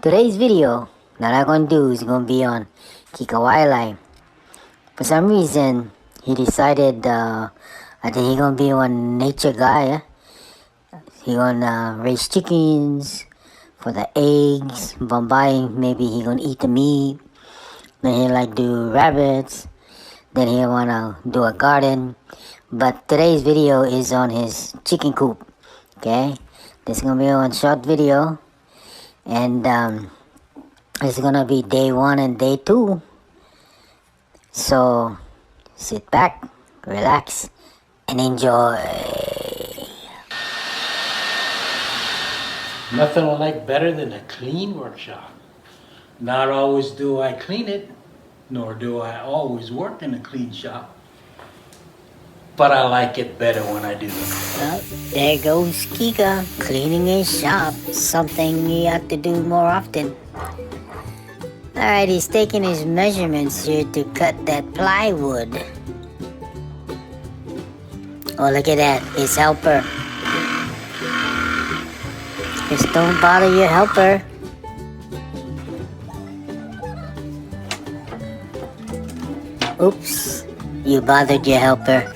Today's video that I'm going to do is going to be on Kika Wai'Alae. For some reason, he decided, I think he's going to be one nature guy. He going to raise chickens for the eggs. Bombay, maybe he going to eat the meat. Then he like do rabbits. Then he want to do a garden. But today's video is on his chicken coop. Okay? This is going to be one short video. And it's gonna be day 1 and day 2. So sit back, relax, and enjoy. Nothing I like better than a clean workshop. Not always do I clean it, nor do I always work in a clean shop. But I like it better when I do. Well, there goes Kika cleaning his shop. Something he have to do more often. Alright, he's taking his measurements here to cut that plywood. Oh, look at that, his helper. Just don't bother your helper. Oops, you bothered your helper.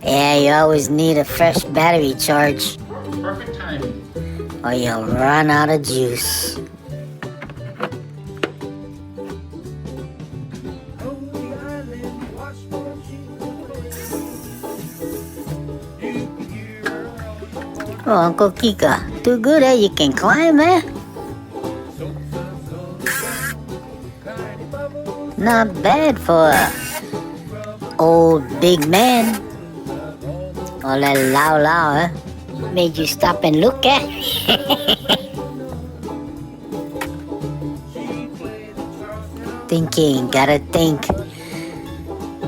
Yeah, you always need a fresh battery charge. Perfect timing. Or you'll run out of juice. Oh, Uncle Kika, too good, you can climb, Not bad for a old big man. All that lao, made you stop and look at. Thinking, gotta think.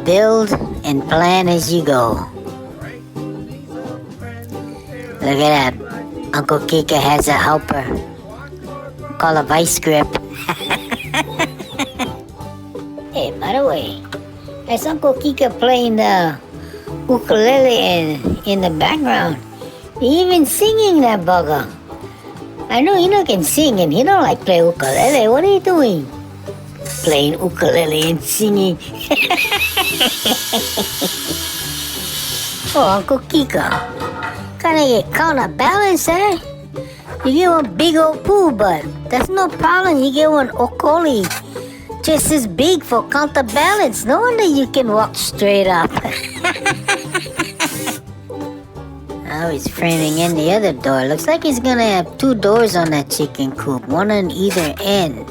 Build and plan as you go. Look at that. Uncle Kika has a helper. Call a vice grip. Hey, by the way, is Uncle Kika playing the ukulele in the background? He even singing that bugger. I know he can sing and he don't like play ukulele. What are you doing? Playing ukulele and singing. Oh, Uncle Kika. Gotta get counterbalance, You get one big old poo butt. That's no problem. You get one okoli. Just as big for counterbalance. No wonder you can walk straight up. Now he's framing in the other door. Looks like he's gonna have 2 doors on that chicken coop. One on either end.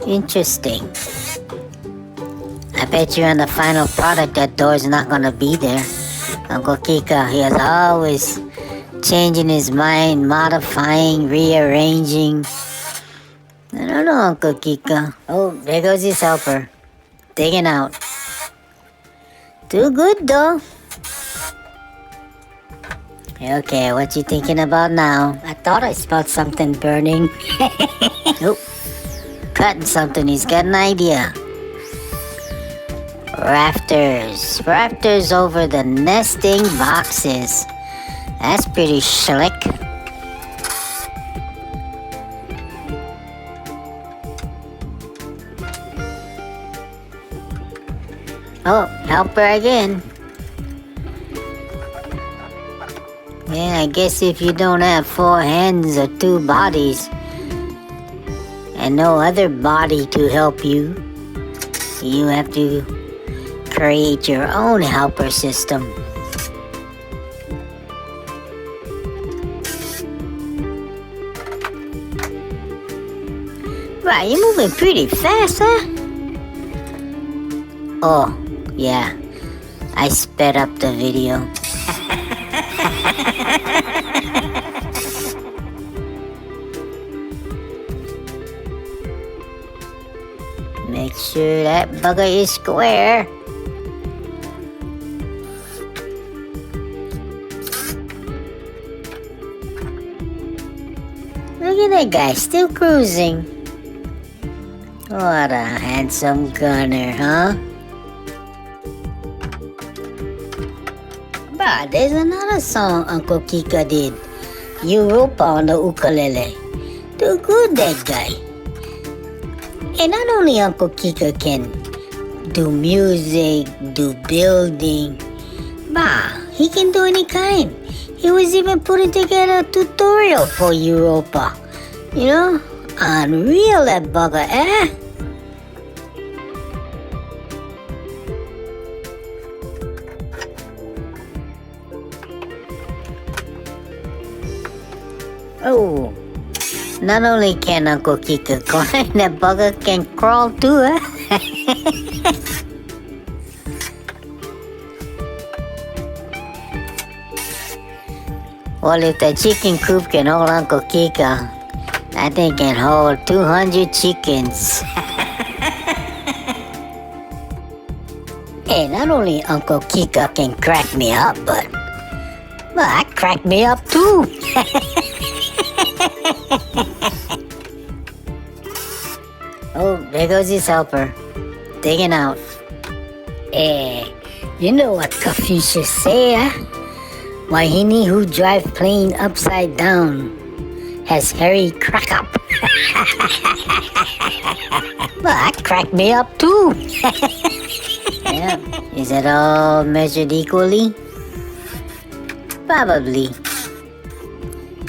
Interesting. I bet you on the final product that door's not gonna be there. Uncle Kika, he is always changing his mind, modifying, rearranging. I don't know, Uncle Kika. Oh, there goes his helper. Digging out. Too good, though. Okay, what you thinking about now? I thought I smelled something burning. Nope. Cutting something, he's got an idea. Rafters. Rafters over the nesting boxes. That's pretty slick. Oh, helper again. Yeah, I guess if you don't have 4 hands or 2 bodies and no other body to help you, you have to create your own helper system. Right, you're moving pretty fast, Oh, yeah. I sped up the video. Make sure that bugger is square. Look at that guy, still cruising. What a handsome gunner, huh? Bah, there's another song Uncle Kika did. Europa on the ukulele. Do good, that guy. And not only Uncle Kika can do music, do building, bah, he can do any kind. He was even putting together a tutorial for Europa. You know, unreal that bugger, eh? Oh, not only can Uncle Kika climb, that bugger can crawl too, eh? Well, if the chicken coop can hold Uncle Kika, that thing can hold 200 chickens. Hey, not only Uncle Kika can crack me up, but that cracked me up too. Oh, there goes his helper, digging out. Eh, you know what Confucius say, eh? Wahine who drive plane upside down has hairy crack up. Well, that cracked me up too. Yeah. Is it all measured equally? Probably.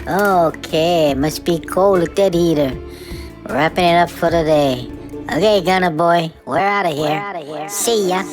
Okay, must be cold at that heater. Wrapping it up for the day. Okay, Gunner Boy, we're out of here. See ya.